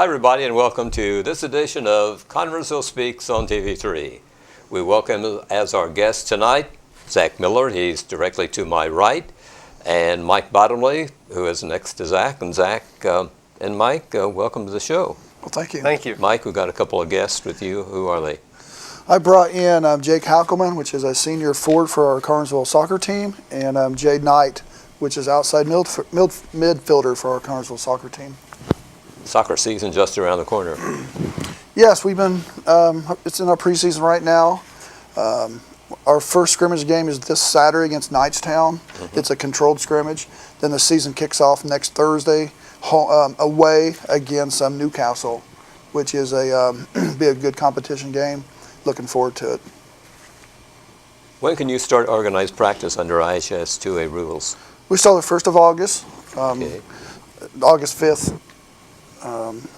Hi everybody and welcome to this edition of Connersville Speaks on TV3. We welcome as our guest tonight Zach Miller, he's directly to my right, and Mike Bottomley, who is next to Zach. And Zach and Mike, welcome to the show. Well, thank you. Thank you. Mike, we've got a couple of guests with you. Who are they? I brought in Jake Hackleman, which is a senior forward for our Connersville soccer team, and Jade Knight, which is outside midfielder for our Connersville soccer team. Soccer season just around the corner. Yes, we've been, it's in our preseason right now. Our first scrimmage game is this Saturday against Knightstown. It's a controlled scrimmage. Then the season kicks off next Thursday away against Newcastle, which is be a good competition game. Looking forward to it. When can you start organized practice under IHS 2A rules? We start the 1st of August, Okay. August 5th.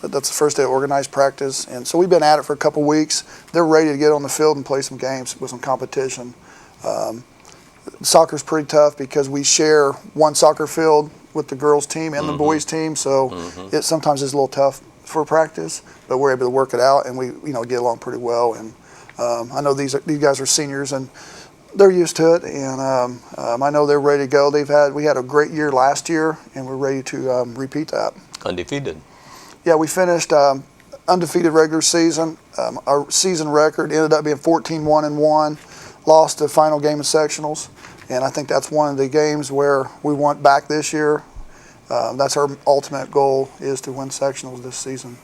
That's the first day of organized practice, and so we've been at it for a couple weeks. They're ready to get on the field and play some games with some competition. Soccer's pretty tough because we share one soccer field with the girls team and the boys team, so it sometimes is a little tough for practice, but we're able to work it out, and we get along pretty well. And I know these guys are seniors and they're used to it, and I know they're ready to go. We had a great year last year, and we're ready to repeat that. Undefeated. Yeah, we finished undefeated regular season. Our season record ended up being 14-1-1, lost the final game of sectionals, and I think that's one of the games where we want back this year. That's our ultimate goal, is to win sectionals this season.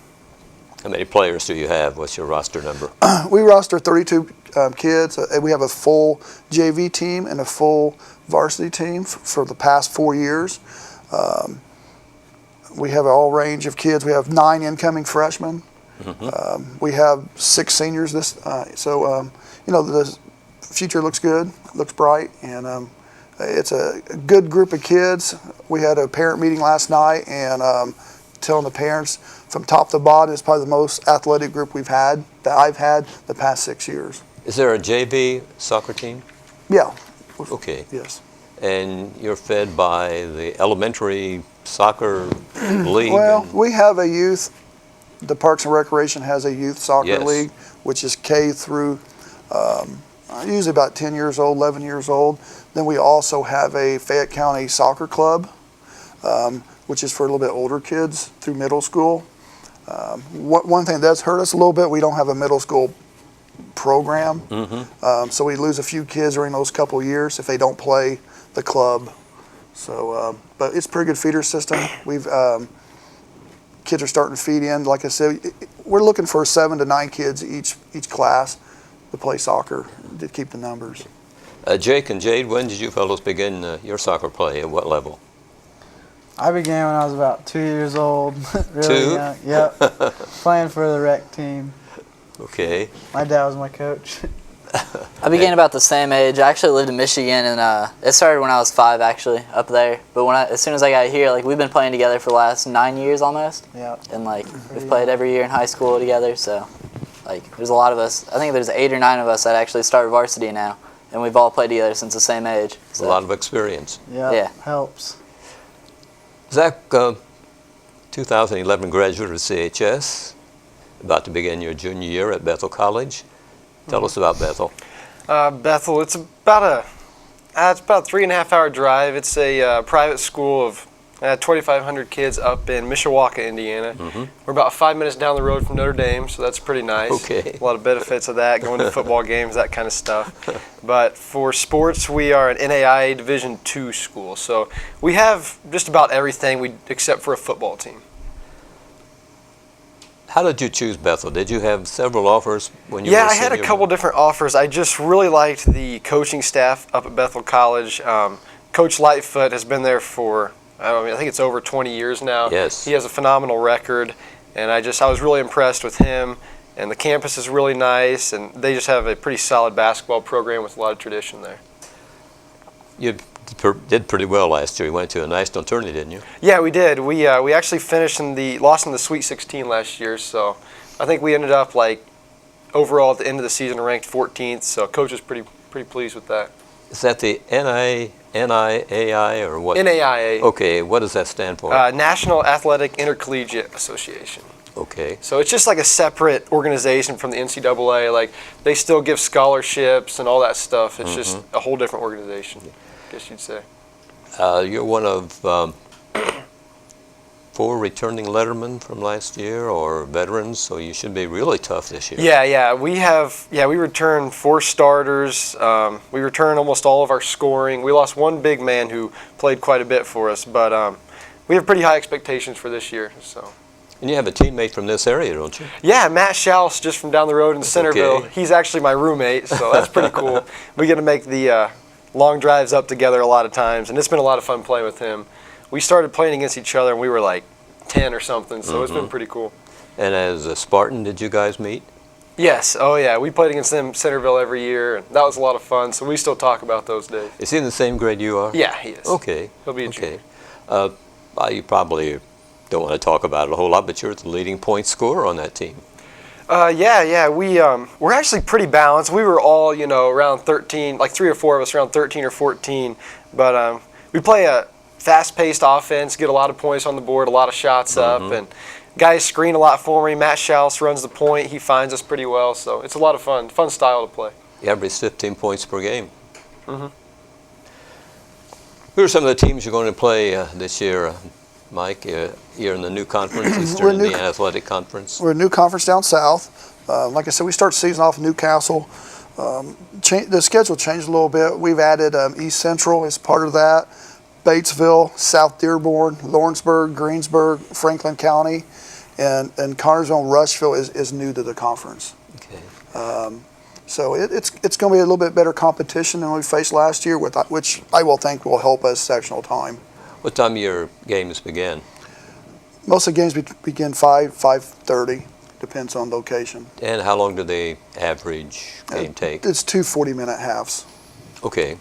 How many players do you have? What's your roster number? We roster 32 kids. We have a full JV team and a full varsity team for the past 4 years. We have all range of kids. We have 9 incoming freshmen. We have 6 seniors. The future looks good, looks bright, and it's a good group of kids. We had a parent meeting last night, and telling the parents from top to bottom, it's probably the most athletic group that I've had the past 6 years. Is there a JV soccer team? Yeah. Okay. Yes. And you're fed by the elementary soccer league? Well, we have a youth, the Parks and Recreation has a youth soccer league, which is K through usually about 10 years old, 11 years old. Then we also have a Fayette County Soccer Club, which is for a little bit older kids through middle school. One thing that's hurt us a little bit, we don't have a middle school program. So we lose a few kids during those couple years if they don't play the club. So, but it's a pretty good feeder system. Kids are starting to feed in. Like I said, we're looking for 7 to 9 kids each class to play soccer to keep the numbers. Jake and Jade, when did you fellows begin your soccer play? At what level? I began when I was about 2 years old. Really 2? young. Yep. Playing for the rec team. Okay. My dad was my coach. I began about the same age. I actually lived in Michigan, and it started when I was 5, actually, up there. But as soon as I got here, we've been playing together for the last 9 years almost. Yeah. And we've played every year in high school together. So there's a lot of us. I think there's 8 or 9 of us that actually started varsity now, and we've all played together since the same age. So. A lot of experience. Yeah. Helps. Zach, 2011 graduate of CHS, about to begin your junior year at Bethel College. Tell us about Bethel. Bethel, it's about a 3.5-hour drive. It's a private school of 2,500 kids up in Mishawaka, Indiana. We're about 5 minutes down the road from Notre Dame, so that's pretty nice. Okay. A lot of benefits of that, going to football games, that kind of stuff. But for sports, we are an NAIA Division II school, so we have just about everything except for a football team. How did you choose Bethel? Did you have several offers when you were a Yeah, I senior? had a couple different offers. I just really liked the coaching staff up at Bethel College. Coach Lightfoot has been there for, I think it's over 20 years now. Yes. He has a phenomenal record, and I was really impressed with him. And the campus is really nice, and they just have a pretty solid basketball program with a lot of tradition there. You did pretty well last year. You went to a national tourney, didn't you? Yeah, we did. We actually finished lost in the Sweet 16 last year, so I think we ended up overall at the end of the season ranked 14th. So coach was pretty pleased with that. Is that the NIAI or what? NAIA, Okay, what does that stand for? National Athletic Intercollegiate Association. Okay. So it's just like a separate organization from the NCAA. Like they still give scholarships and all that stuff. It's just a whole different organization, I guess you'd say. You're one of 4 returning lettermen from last year, or veterans, so you should be really tough this year. Yeah. We return 4 starters. We return almost all of our scoring. We lost one big man who played quite a bit for us, but we have pretty high expectations for this year. So. And you have a teammate from this area, don't you? Yeah, Matt Schaus, just from down the road in Centerville. Okay. He's actually my roommate, so that's pretty cool. We get to make the long drives up together a lot of times, and it's been a lot of fun playing with him. We started playing against each other, and we were like 10 or something, so it's been pretty cool. And as a Spartan, did you guys meet? Yes, oh yeah, we played against them in Centerville every year, and that was a lot of fun, so we still talk about those days. Is he in the same grade you are? Yeah, he is. Okay. He'll be a junior. Well, you probably don't want to talk about it a whole lot, but you're the leading point scorer on that team. Yeah. We're actually pretty balanced. We were all, around 13, like 3 or 4 of us around 13 or 14. But we play a fast-paced offense, get a lot of points on the board, a lot of shots up, and guys screen a lot for me. Matt Schaus runs the point. He finds us pretty well, so it's a lot of fun style to play. You average 15 points per game. Who are some of the teams you're going to play this year? Mike, you're in the new conference, Eastern Indiana Athletic Conference. We're a new conference down south. Like I said, we start the season off in Newcastle. The schedule changed a little bit. We've added East Central as part of that, Batesville, South Dearborn, Lawrenceburg, Greensburg, Franklin County, and Connersville and Rushville is new to the conference. Okay. So it's going to be a little bit better competition than we faced last year, which I will think will help us sectional time. What time your games begin? Most of the games begin 5:30, depends on location. And how long do the average game take? It's 2 40-minute halves. Okay.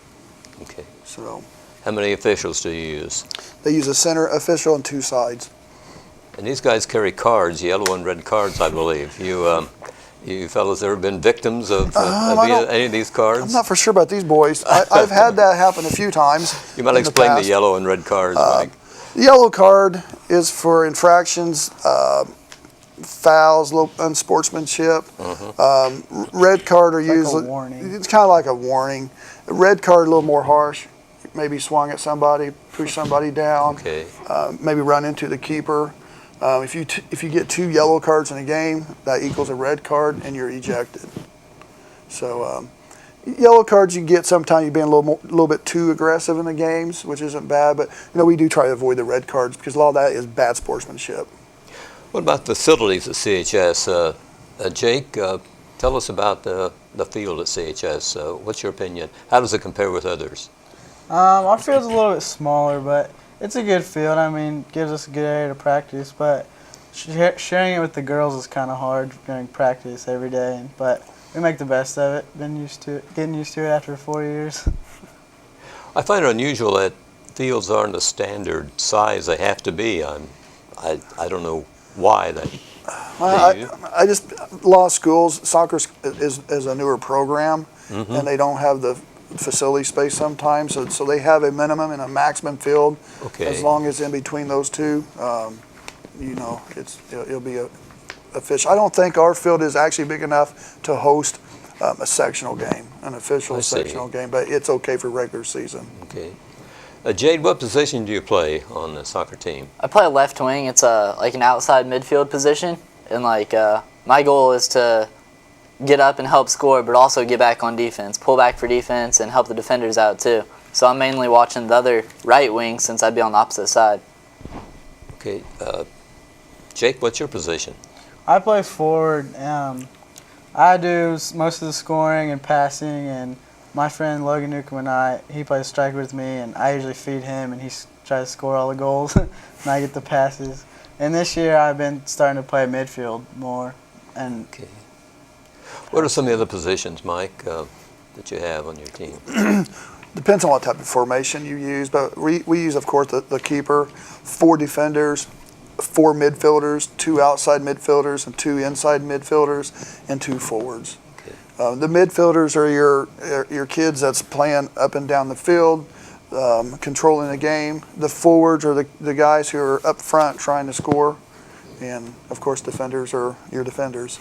So How many officials do you use? they use a center official and 2 sides. And these guys carry cards, yellow and red cards, I believe. You fellas ever been victims of any of these cards? I'm not for sure about these boys. I've had that happen a few times. You might in explain the past. yellow and red cards, Mike. The yellow card is for infractions, fouls, little unsportsmanship. Red card are Like a usually warning. it's kind of like a warning. The red card a little more harsh. Maybe swung at somebody, push somebody down. Okay. Maybe run into the keeper. If you get 2 yellow cards in a game, that equals a red card, and you're ejected. So yellow cards you get sometimes you've been a little bit too aggressive in the games, which isn't bad. But we do try to avoid the red cards because a lot of that is bad sportsmanship. What about facilities at CHS? Jake, tell us about the field at CHS. What's your opinion? How does it compare with others? Our field's a little bit smaller, but it's a good field. I mean, gives us a good area to practice, but sharing it with the girls is kind of hard during practice every day. But we make the best of it. Getting used to it after 4 years. I find it unusual that fields aren't a standard size they have to be. I don't know why they I just a lot of schools soccer is a newer program, and they don't have the facility space sometimes, so they have a minimum and a maximum field. Okay. As long as in between those two, it'll be a fish. I don't think our field is actually big enough to host a sectional game, an official sectional game, but it's okay for regular season. Okay. Jade, what position do you play on the soccer team? I play left wing. It's like an outside midfield position, and my goal is to get up and help score, but also get back on defense, pull back for defense, and help the defenders out too. So I'm mainly watching the other right wing since I'd be on the opposite side. Okay. Jake, what's your position? I play forward. I do most of the scoring and passing, and my friend Logan Newcomb he plays striker with me, and I usually feed him, and he tries to score all the goals, and I get the passes. And this year I've been starting to play midfield more. And Okay. What are some of the other positions, Mike, that you have on your team? Depends on what type of formation you use, but we use, of course, the keeper, 4 defenders, 4 midfielders, 2 outside midfielders, and 2 inside midfielders, and 2 forwards. Okay. The midfielders are your kids that's playing up and down the field, controlling the game. The forwards are the guys who are up front trying to score. And, of course, defenders are your defenders.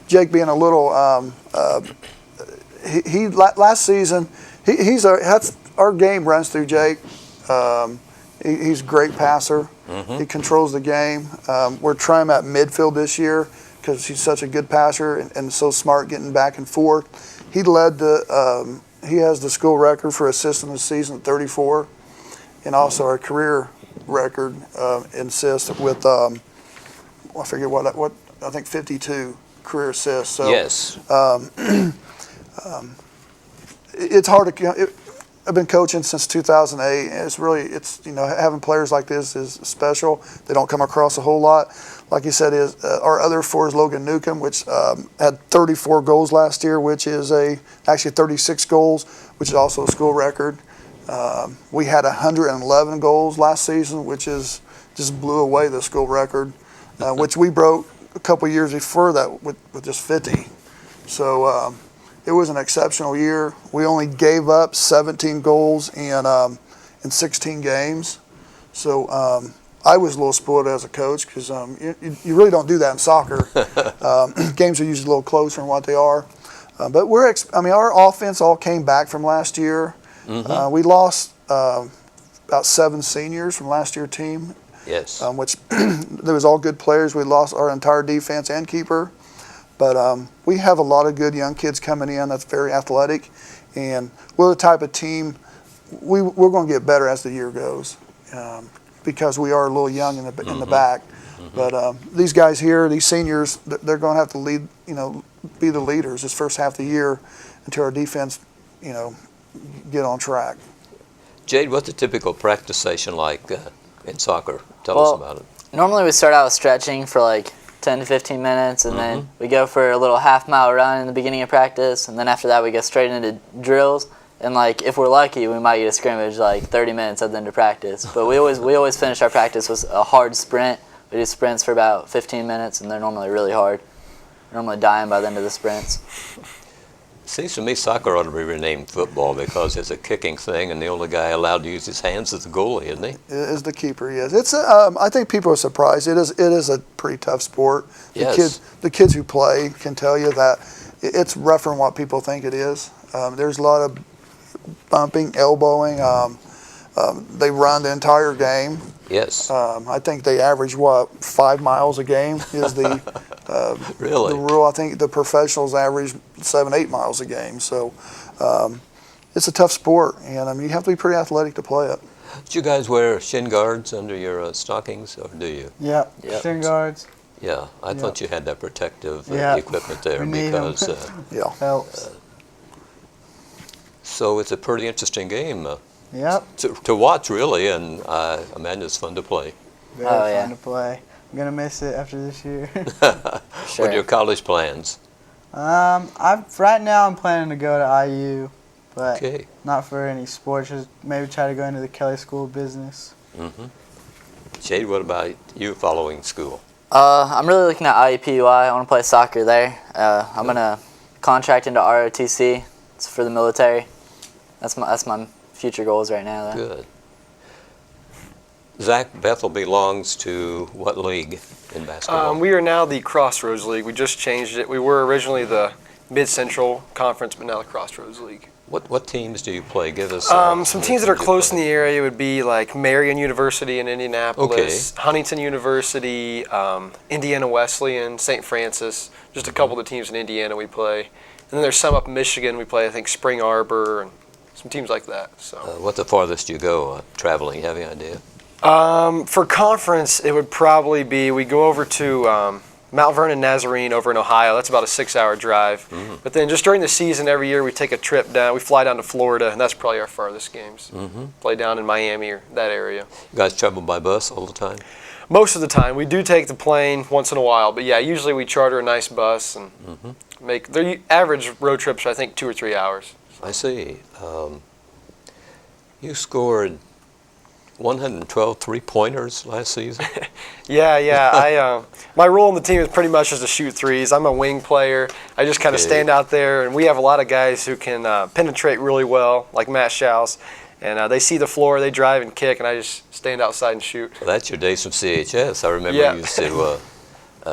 Jake being a little last season, our game runs through Jake. He's a great passer. Mm-hmm. He controls the game. We're trying him at midfield this year because he's such a good passer and so smart getting back and forth. He has the school record for assists in the season, 34, and also our career record in assists with I forget what I think 52 career assists. So yes. It's hard to. I've been coaching since 2008. And it's having players like this is special. They don't come across a whole lot. Like you said, our other four is Logan Newcomb, which had 34 goals last year, which is actually 36 goals, which is also a school record. We had 111 goals last season, which just blew away the school record, which we broke a couple years before that with just 50. So it was an exceptional year. We only gave up 17 goals in 16 games. So I was a little spoiled as a coach because you really don't do that in soccer. Games are usually a little closer than what they are. But our offense all came back from last year. Mm-hmm. We lost about 7 seniors from last year's team. Yes. Which there was all good players. We lost our entire defense and keeper. But we have a lot of good young kids coming in that's very athletic. And we're the type of team, we're going to get better as the year goes because we are a little young in the back. Mm-hmm. But these guys here, these seniors, they're going to have to lead, be the leaders this first half of the year until our defense, get on track. Jade, what's a typical practice session like in soccer? Tell us about it. Normally we start out with stretching for like 10 to 15 minutes, and then we go for a little half-mile run in the beginning of practice, and then after that we go straight into drills. And like if we're lucky, we might get a scrimmage like 30 minutes at the end of practice. But we always finish our practice with a hard sprint. We do sprints for about 15 minutes, and they're normally really hard. We're normally dying by the end of the sprints. Seems to me soccer ought to be renamed football because it's a kicking thing, and the only guy allowed to use his hands is the goalie, isn't he? Is the keeper, yes. It's I think people are surprised. It is a pretty tough sport. Yes. The kids who play can tell you that it's rougher than what people think it is. There's a lot of bumping, elbowing. They run the entire game. Yes. I think they average 5 miles a game is the really? The rule. I think the professionals average 7-8 miles a game. So it's a tough sport, and you have to be pretty athletic to play it. Do you guys wear shin guards under your stockings, or do you? Yep. Shin guards. Yeah, I thought you had that protective Yep. equipment there We need because. Yeah. Helps. So it's a pretty interesting game Yep. to watch, really, and I imagine it's fun to play. Very fun to play. I'm gonna miss it after this year. What are your college plans? Right now I'm planning to go to IU, but Okay. not for any sports. Just maybe try to go into the Kelly School of Business. Mm-hmm. Jade, what about you following school? I'm really looking at IUPUI. I want to play soccer there. I'm gonna contract into ROTC. It's for the military. That's my future goals right now, though. Good. Zach, Bethel belongs to what league in basketball? We are now the Crossroads League. We just changed it. We were originally the Mid-Central Conference, but now the Crossroads League. What teams do you play? Give us some teams that are close in the area would be like Marion University in Indianapolis, Huntington University, Indiana Wesleyan, St. Francis. Just a couple of the teams in Indiana we play. And then there's some up in Michigan we play, I think Spring Arbor and some teams like that. So. What's the farthest you go traveling? You have any idea? For conference, it would probably be, we go over to Mount Vernon Nazarene over in Ohio. That's about a 6-hour drive. Mm-hmm. But then just during the season, every year we take a trip down. We fly down to Florida, and that's probably our farthest games. Mm-hmm. Play down in Miami or that area. You guys travel by bus all the time? Most of the time. We do take the plane once in a while. But yeah, usually we charter a nice bus and make, their average road trips are, I think, 2 or 3 hours. I see. You scored 112 three-pointers last season. Yeah. My role on the team is pretty much just to shoot threes. I'm a wing player. I just kind of Okay. stand out there, and we have a lot of guys who can penetrate really well, like Matt Schaus. And they see the floor, they drive and kick, and I just stand outside and shoot. Well, that's your days from CHS. I remember Yeah. you used to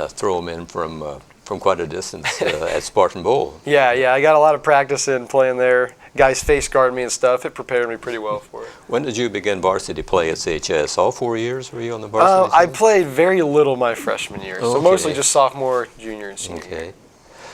throw them in from quite a distance at Spartan Bowl. Yeah. I got a lot of practice in playing there. Guys face guard me and stuff. It prepared me pretty well for it. When did you begin varsity play at CHS? All 4 years were you on the varsity I team? played very little my freshman year, so Okay. mostly just sophomore, junior, and senior. Okay.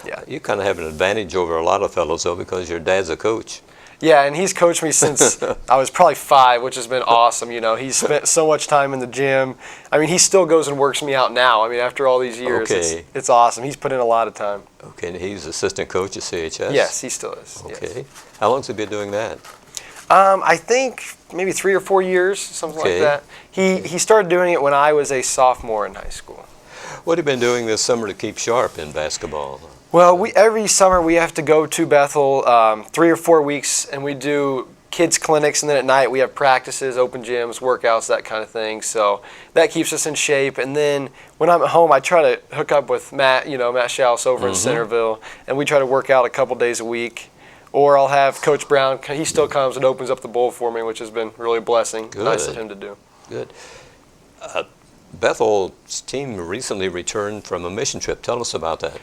Yeah. You kind of have an advantage over a lot of fellows, though, because your dad's a coach. Yeah, and he's coached me since I was probably 5, which has been awesome. You know, he's spent so much time in the gym. I mean, he still goes and works me out now. I mean, after all these years, Okay. it's awesome. He's put in a lot of time. Okay, and he's assistant coach at CHS? Yes, he still is. Okay. Yes. How long has he been doing that? I think maybe 3 or 4 years, something Okay. like that. He started doing it when I was a sophomore in high school. What have you been doing this summer to keep sharp in basketball? Well, every summer we have to go to Bethel 3 or 4 weeks, and we do kids clinics, and then at night we have practices, open gyms, workouts, that kind of thing. So that keeps us in shape. And then when I'm at home, I try to hook up with Matt Schaus over in Centerville, and we try to work out a couple days a week. Or I'll have Coach Brown. He still comes and opens up the bowl for me, which has been really a blessing. Good. Nice of him to do. Good. Bethel's team recently returned from a mission trip. Tell us about that.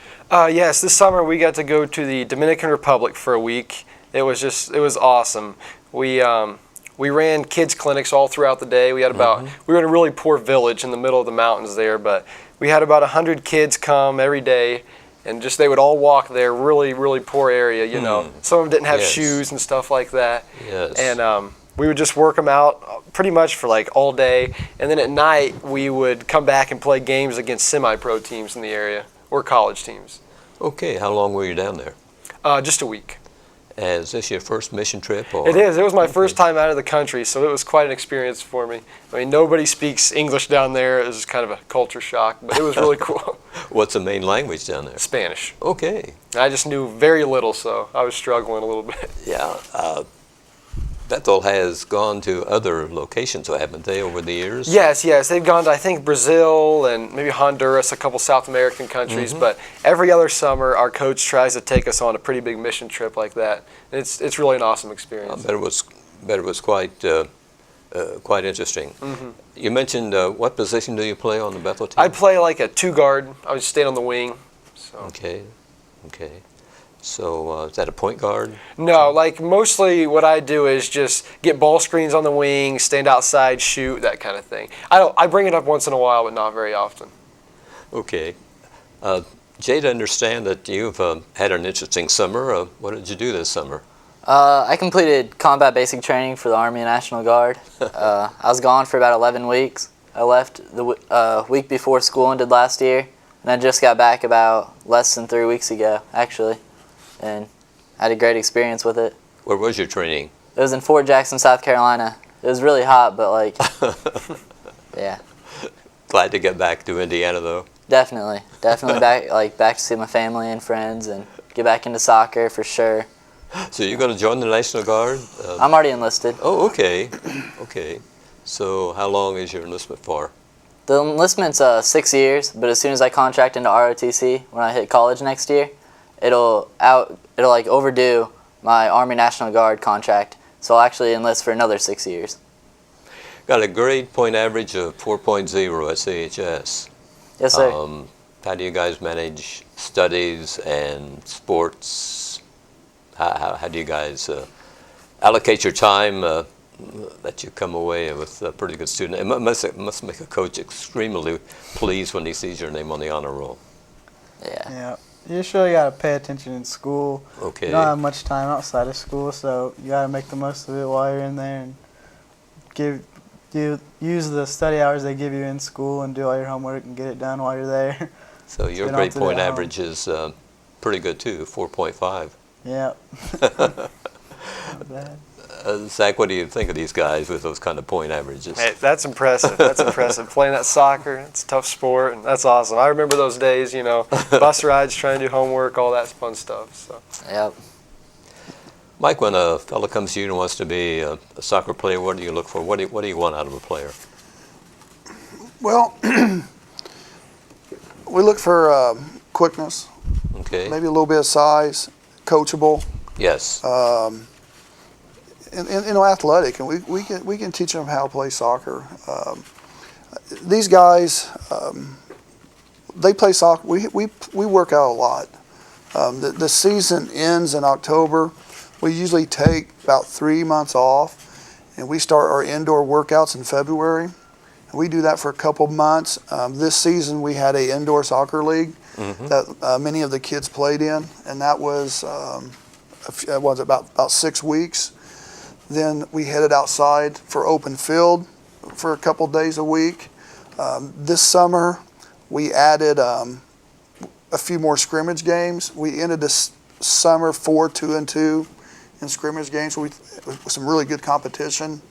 Yes, this summer we got to go to the Dominican Republic for a week. It was awesome. We ran kids clinics all throughout the day. We had we were in a really poor village in the middle of the mountains there, but we had about 100 kids come every day, and just they would all walk there. Really, really poor area, you know. Some of them didn't have Yes. shoes and stuff like that. Yes. And we would just work them out pretty much for like all day, and then at night we would come back and play games against semi-pro teams in the area or college teams. Okay, how long were you down there? Just a week. Is this your first mission trip? Or? It is. It was my first time out of the country, so it was quite an experience for me. I mean, nobody speaks English down there. It was kind of a culture shock, but it was really cool. What's the main language down there? Spanish. Okay. I just knew very little, so I was struggling a little bit. Yeah. Bethel has gone to other locations, haven't they, over the years? Yes. They've gone to, I think, Brazil and maybe Honduras, a couple South American countries. But every other summer, our coach tries to take us on a pretty big mission trip like that. And it's really an awesome I experience. bet it was quite interesting. You mentioned what position do you play on the Bethel team? I play like a 2-guard. I would stay on the wing. So. Okay. So is that a point guard? No, like mostly what I do is just get ball screens on the wing, stand outside, shoot, that kind of thing. I bring it up once in a while, but not very often. Okay. Jade, I understand that you've had an interesting summer. What did you do this summer? I completed combat basic training for the Army and National Guard. I was gone for about 11 weeks. I left the week before school ended last year, and I just got back about less than 3 weeks ago, actually, and I had a great experience with it. Where was your training? It was in Fort Jackson, South Carolina. It was really hot, but like, yeah, Glad to get back to Indiana, though. definitely back to see my family and friends and get back into soccer for sure. So you're going to join the National Guard? I'm already enlisted. Oh, okay. Okay. So how long is your enlistment for? The enlistment's 6 years, but as soon as I contract into ROTC when I hit college next year, it'll like overdo my Army National Guard contract, so I'll actually enlist for another 6 years. Got a grade point average of 4.0 at CHS. Yes, sir. How do you guys manage studies and sports? How do you guys allocate your time that you come away with a pretty good student? It must make a coach extremely pleased when he sees your name on the honor roll. Yeah. Yeah. You just really got to pay attention in school. Okay. You don't have much time outside of school, so you got to make the most of it while you're in there and use the study hours they give you in school and do all your homework and get it done while you're there. So your you don't grade have to do point it at home. average is pretty good too, 4.5. Yeah. Not bad. Zach, what do you think of these guys with those kind of point averages? Hey, that's impressive. That's impressive. Playing that soccer, it's a tough sport, and that's awesome. I remember those days, bus rides, trying to do homework, all that fun stuff. So. Yep. Mike, when a fellow comes to you and wants to be a soccer player, what do you look for? What do you want out of a player? Well, we look for quickness, Okay. maybe a little bit of size, coachable, Yes. and athletic, and we can teach them how to play soccer. These guys, they play soccer. We work out a lot. The season ends in October. We usually take about 3 months off, and we start our indoor workouts in February. And we do that for a couple months. This season we had an indoor soccer league that many of the kids played in, and that was about 6 weeks. Then we headed outside for open field for a couple days a week. This summer we added a few more scrimmage games. We ended this summer 4-2-2 in scrimmage games with some really good competition.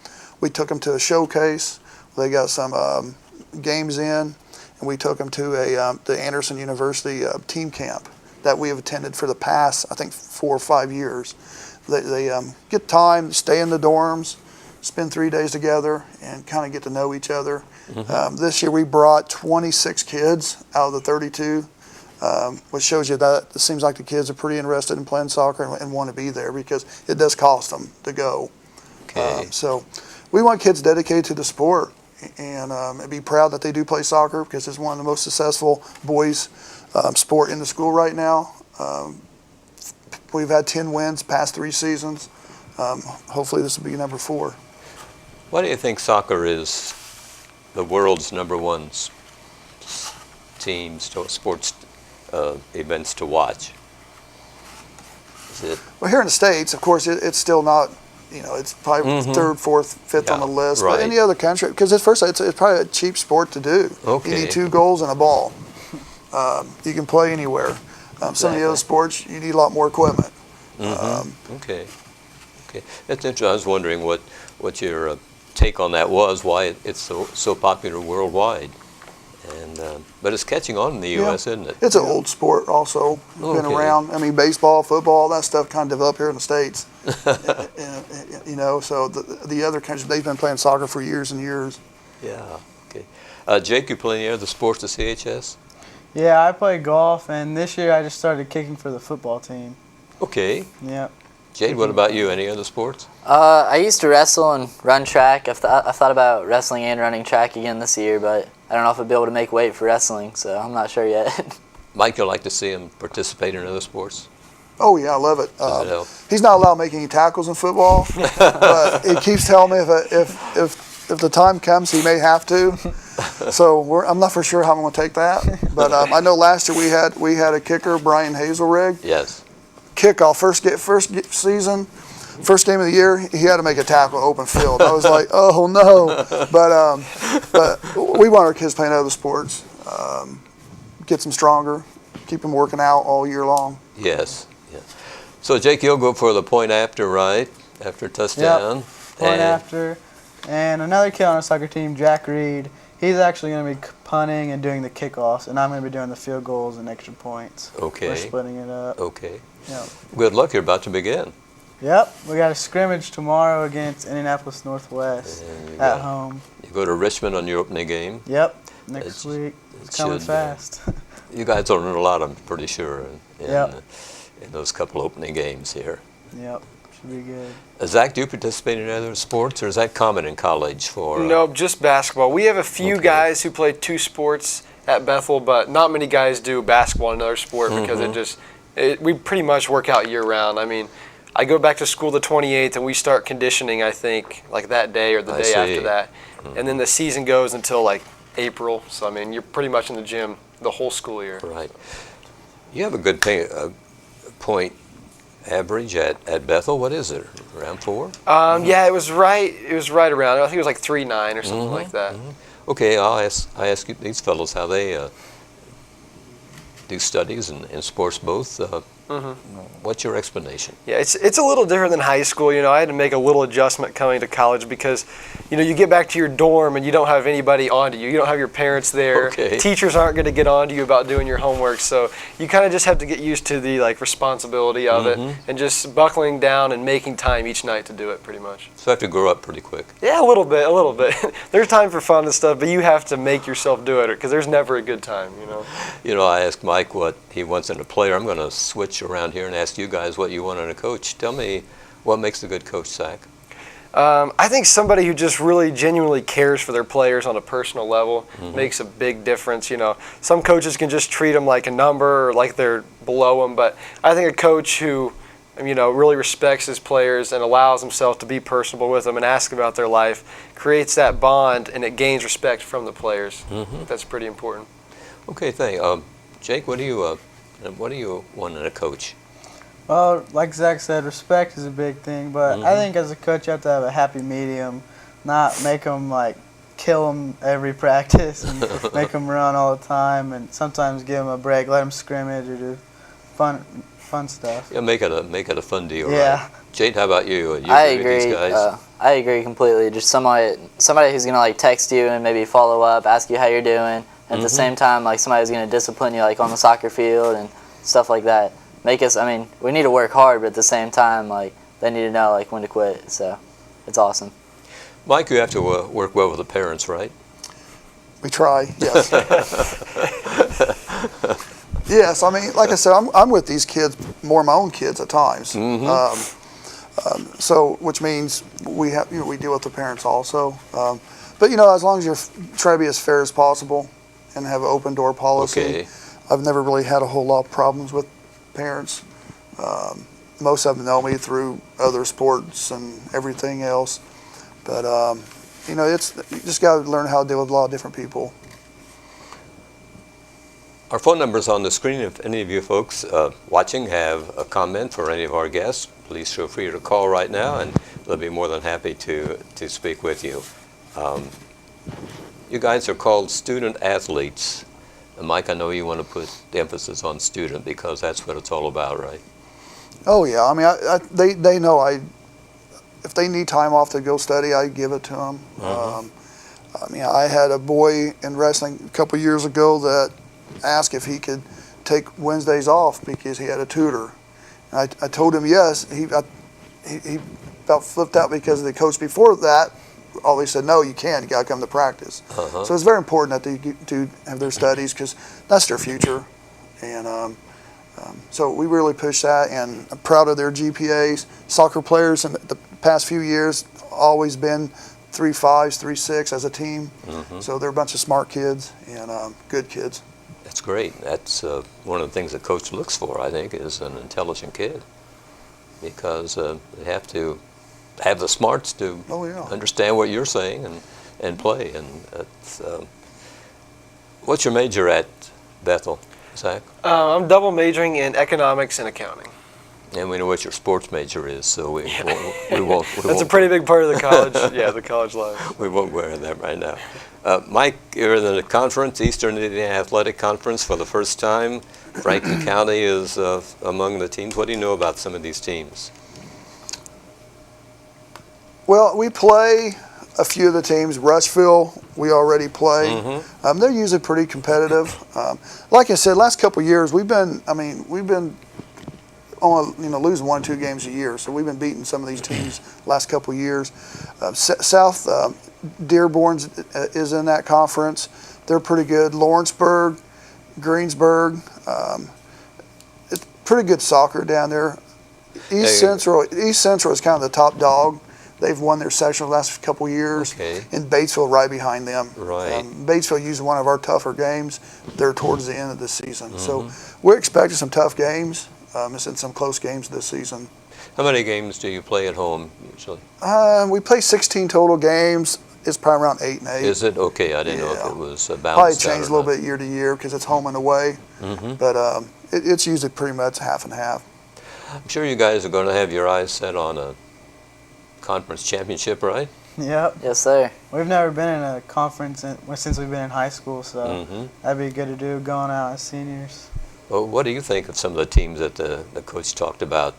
We took them to a showcase. They got some games in, and we took them to the Anderson University team camp that we have attended for the past, I think, 4 or 5 years. They get time, stay in the dorms, spend 3 days together, and kind of get to know each other. This year we brought 26 kids out of the 32, which shows you that it seems like the kids are pretty interested in playing soccer and want to be there because it does cost them to go. Okay. So we want kids dedicated to the sport and be proud that they do play soccer because it's one of the most successful boys sport in the school right now. We've had 10 wins past 3 seasons. Hopefully this will be number 4. Why do you think soccer is the world's #1 sports events to watch? Is it? Well, here in the States, of course, it's still not, it's probably 3rd, 4th, 5th on the list. Right. But any other country, because it's probably a cheap sport to do. Okay. You need 2 goals and a ball. You can play anywhere. Some of the other sports, you need a lot more equipment. Okay. That's interesting. I was wondering what your take on that was, why it's so popular worldwide. And but it's catching on in the U.S., isn't it? It's an old sport also. It's been Okay. around. I mean, baseball, football, that stuff kind of developed here in the States. So the other countries, they've been playing soccer for years and years. Yeah. Okay. Jake, you play any other sports at CHS? Yeah, I play golf, and this year I just started kicking for the football team. Okay. Yep. Jade, what about you? Any other sports? I used to wrestle and run track. I thought about wrestling and running track again this year, but I don't know if I'd be able to make weight for wrestling, so I'm not sure yet. Mike, you'd like to see him participate in other sports? Oh yeah, I love it. Does it help? He's not allowed making any tackles in football, but he keeps telling me if the time comes, he may have to. So I'm not for sure how I'm going to take that. But I know last year we had a kicker, Brian Hazelrig. Yes. Kickoff, first season, first game of the year, he had to make a tackle open field. I was like, oh no. But we want our kids playing other sports, get them stronger, keep them working out all year long. Yes. Yeah. So Jake, you'll go for the point after, right? After touchdown. Yep. Point after. And another kid on our soccer team, Jack Reed, he's actually going to be punting and doing the kickoffs, and I'm going to be doing the field goals and extra points. Okay. We're splitting it up. Okay. Yep. Good luck. You're about to begin. Yep. We got a scrimmage tomorrow against Indianapolis Northwest at home. You go to Richmond on your opening game. Yep. Next week. It's coming fast. You guys will learn a lot, I'm pretty sure, Yep. in those couple opening games here. Yep. Should be good. Zach, do you participate in other sports, or is that common in college for? Nope, just basketball. We have a few guys who play 2 sports at Bethel, but not many guys do basketball and another sport because we pretty much work out year round. I mean, I go back to school the 28th and we start conditioning, I think, like that day or the day after that. And then the season goes until like April. So, I mean, you're pretty much in the gym the whole school year. Right. You have a good point average at Bethel. What is it? Around 4? Yeah, it was right around. I think it was like 3.9 or something like that. Okay, I ask you, these fellows how they do studies and sports both. What's your explanation? Yeah, it's a little different than high school. You know, I had to make a little adjustment coming to college because, you know, you get back to your dorm and you don't have anybody on to you. You don't have your parents there. Okay. Teachers aren't going to get on to you about doing your homework. So you kind of just have to get used to the responsibility of it and just buckling down and making time each night to do it pretty much. So I have to grow up pretty quick. Yeah, a little bit. There's time for fun and stuff, but you have to make yourself do it because there's never a good time, you know. You know, I asked Mike what he wants in a player. I'm going to switch around here and ask you guys what you want in a coach. Tell me what makes a good coach, Zach. I think somebody who just really genuinely cares for their players on a personal level makes a big difference. You know, some coaches can just treat them like a number or like they're below them, but I think a coach who, you know, really respects his players and allows himself to be personable with them and ask about their life creates that bond and it gains respect from the players. That's pretty important. Okay, thank you. Jake, what do you want in a coach? Well, like Zach said, respect is a big thing, but I think as a coach you have to have a happy medium, not make them kill them every practice and make them run all the time, and sometimes give them a break, let them scrimmage or do fun stuff. Yeah, make it a fun deal. Yeah. Right? Jade, how about you? You I agree with agree. these guys? I agree completely. Just somebody who's gonna text you and maybe follow up, ask you how you're doing. At the same time, somebody who's gonna discipline you on the soccer field and stuff like that. Make us. I mean, we need to work hard, but at the same time, they need to know when to quit. So, it's awesome. Mike, you have to work well with the parents, right? We try, yes. Yes, I mean, like I said, I'm with these kids, more my own kids at times. So, which means we deal with the parents also. But as long as you're trying to be as fair as possible and have an open door policy, Okay. I've never really had a whole lot of problems with parents. Most of them know me through other sports and everything else. But you just got to learn how to deal with a lot of different people. Our phone number's on the screen. If any of you folks watching have a comment for any of our guests, please feel free to call right now, and they'll be more than happy to speak with you. You guys are called student athletes. And Mike, I know you want to put the emphasis on student because that's what it's all about, right? Oh yeah, I mean, they know if they need time off to go study, I give it to them. I mean, I had a boy in wrestling a couple years ago that asked if he could take Wednesdays off because he had a tutor. And I told him yes. He about flipped out because the coach before that always said, no, you can't. You got to come to practice. So it's very important that they do have their studies because that's their future. And so we really push that, and I'm proud of their GPAs. Soccer players in the past few years always been 3.5s, 3.6 as a team. So they're a bunch of smart kids and good kids. That's great. That's one of the things a coach looks for, I think, is an intelligent kid, because they have to have the smarts to understand what you're saying and play. And it's, what's your major at Bethel, Zach? I'm double majoring in economics and accounting. And we know what your sports major is, so we won't. That's a pretty big part of the college, the college life. We won't go into that right now. Mike, you're in the conference, Eastern Indiana Athletic Conference, for the first time. Franklin County is among the teams. What do you know about some of these teams? Well, we play a few of the teams. Rushville, we already play. They're usually pretty competitive. Like I said, last couple of years we've been only losing 1 or 2 games a year. So we've been beating some of these teams last couple of years. South Dearborn is in that conference. They're pretty good. Lawrenceburg, Greensburg. It's pretty good soccer down there. East Central is kind of the top dog. They've won their section the last couple of years. And Batesville right behind them. Right. Batesville used one of our tougher games. They're towards the end of the season. So we're expecting some tough games. It's in some close games this season. How many games do you play at home usually? We play 16 total games. It's probably around 8 and 8. Is it? Okay, I didn't know if it was balanced. Probably changed a little bit year to year because it's home and away. But it's usually pretty much half and half. I'm sure you guys are going to have your eyes set on a conference championship, right? Yep. Yes, sir. We've never been in a conference since we've been in high school, so that'd be good to do going out as seniors. Well, what do you think of some of the teams that the coach talked about,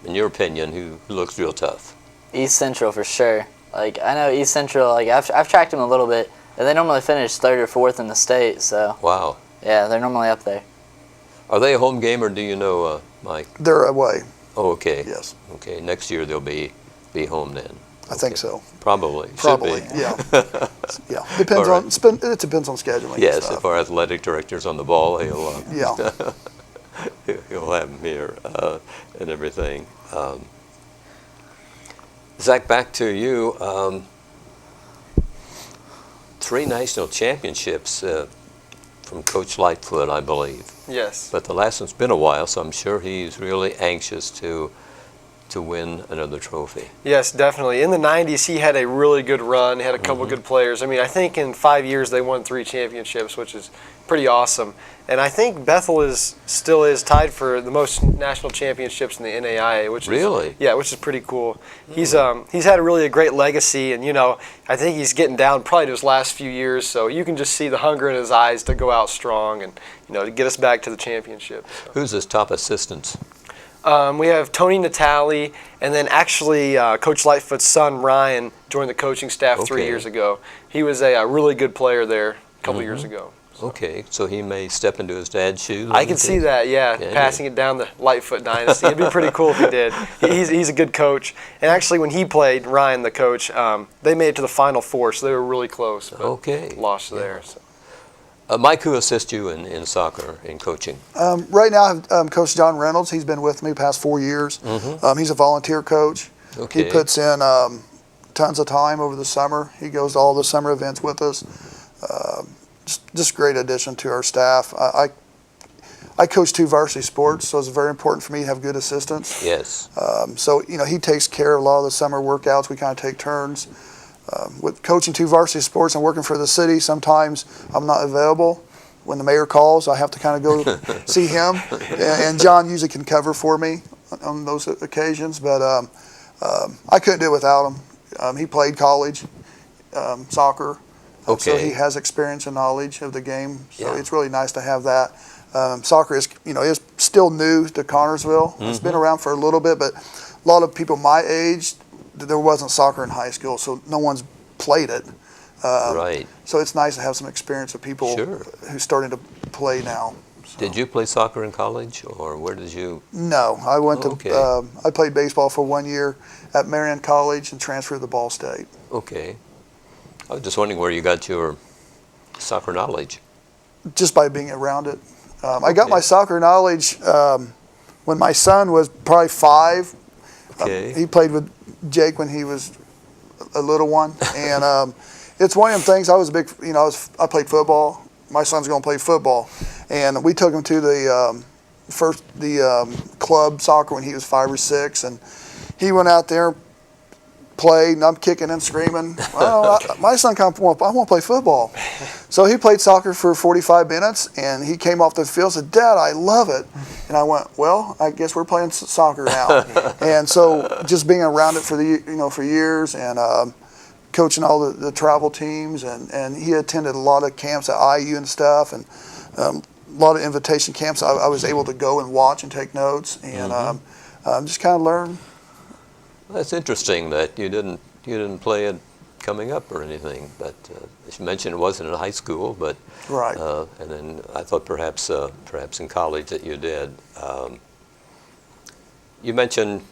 in your opinion, who looks real tough? East Central for sure. Like I know East Central. Like I've tracked them a little bit, and they normally finish 3rd or 4th in the state. So Wow. yeah, they're normally up there. Are they a home game, or do you know, Mike? They're away. Oh, okay. Yes. Okay, next year they'll be home then. I think so. Probably. Probably. Should be. Yeah. Yeah. Depends All on. right. It depends on scheduling. and Yes, stuff. if our athletic director's on the ball, he'll Yeah. he'll have him here and everything. Zach, back to you. 3 national championships from Coach Lightfoot, I believe. Yes. But the last one's been a while, so I'm sure he's really anxious to win another trophy. Yes, definitely. In the 90s, he had a really good run. He had a couple good players. I mean, I think in 5 years they won 3 championships, which is pretty awesome. And I think Bethel still is tied for the most national championships in the NAIA, which is Really? yeah, which is pretty cool. He's had a great legacy, and I think he's getting down probably to his last few years. So you can just see the hunger in his eyes to go out strong and to get us back to the championship. So. Who's his top assistants? We have Tony Natali, and then actually Coach Lightfoot's son, Ryan, joined the coaching staff 3 Okay. years ago. He was a really good player there a couple years ago. So. Okay, so he may step into his dad's shoes. I can see that, yeah, passing it down the Lightfoot dynasty. It'd be pretty cool if he did. He's a good coach. And actually, when he played, Ryan, the coach, they made it to the Final Four, so they were really close. But Okay. lost there. So. Mike, who assists you in soccer, in coaching? Right now, I have Coach John Reynolds. He's been with me the past 4 years. He's a volunteer coach. Okay. He puts in tons of time over the summer. He goes to all the summer events with us. Just a great addition to our staff. I coach 2 varsity sports, so it's very important for me to have good assistants. Yes. So he takes care of a lot of the summer workouts. We kind of take turns. With coaching 2 varsity sports and working for the city, sometimes I'm not available. When the mayor calls, I have to kind of go see him, and John usually can cover for me on those occasions. But I couldn't do it without him. He played college soccer, so Okay. he has experience and knowledge of the game. So Yeah. it's really nice to have that. Soccer is is still new to Connersville. It's been around for a little bit, but a lot of people my age, there wasn't soccer in high school, so no one's played it. Right. So it's nice to have some experience of people Sure. who's starting to play now. So. Did you play soccer in college, or where did you? No, I went Okay. to. I played baseball for 1 year at Marion College and transferred to Ball State. Okay. I was just wondering where you got your soccer knowledge. Just by being around it. I got Okay. my soccer knowledge when my son was probably 5. Okay. He played with Jake when he was a little one, and it's one of them things. I was a big, I played football. My son's going to play football, and we took him to the club soccer when he was 5 or 6, and he went out there, played, and I'm kicking and screaming. Well, my son I want to play football. So he played soccer for 45 minutes, and he came off the field and said, "Dad, I love it." And I went, "Well, I guess we're playing soccer now." And so just being around it for for years, and coaching all the travel teams, and he attended a lot of camps at IU and stuff, and a lot of invitation camps. I was able to go and watch and take notes, and just kind of learn. That's interesting that you didn't play it coming up or anything, but as you mentioned, it wasn't in high school, but Right. and then I thought perhaps in college that you did. You mentioned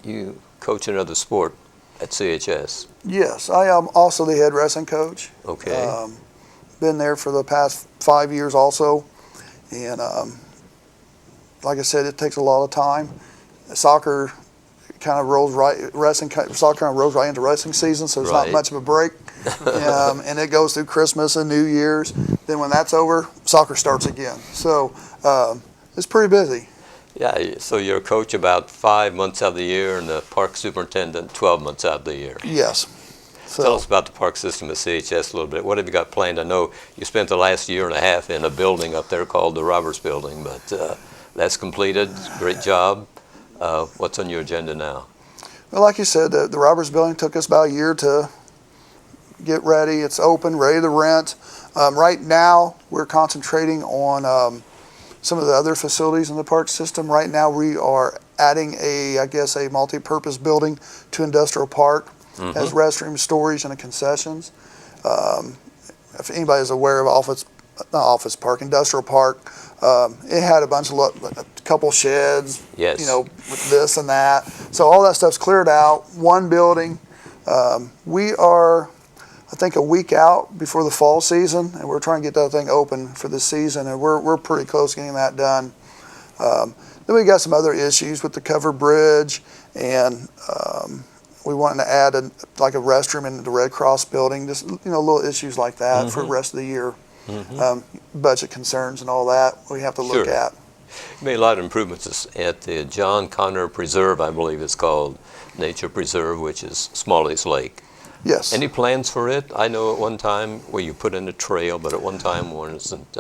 you coach another sport at CHS. Yes, I am also the head wrestling coach. Okay. Been there for the past 5 years also, and like I said, it takes a lot of time. Soccer kind of rolls right, soccer kind of rolls right into wrestling season, so there's Right. not much of a break, and it goes through Christmas and New Year's. Then when that's over, soccer starts again. So it's pretty busy. Yeah, so you're a coach about 5 months out of the year, and the park superintendent 12 months out of the year. Yes. So Tell us about the park system at CHS a little bit. What have you got planned? I know you spent the last year and a half in a building up there called the Roberts Building, but that's completed. Great job. What's on your agenda now? well, like you said, the Roberts Building took us about a year to get ready. It's open, ready to rent. Right now, we're concentrating on some of the other facilities in the park system. Right now, we are adding a multi-purpose building to Industrial Park. Has restrooms, storage, and a concessions. If anybody is aware of Industrial Park, it had a couple sheds, Yes. with this and that. So all that stuff's cleared out. One building. We are, I think, a week out before the fall season, and we're trying to get that thing open for the season, and we're pretty close to getting that done. Then we got some other issues with the covered bridge, and we wanted to add a restroom in the Red Cross building, just little issues like that for the rest of the year. Budget concerns and all that we have to look Sure. at. You made a lot of improvements at the John Connor Preserve, I believe it's called, Nature Preserve, which is Smalley's Lake. Yes. Any plans for it? I know at one time where you put in a trail, but at one time wasn't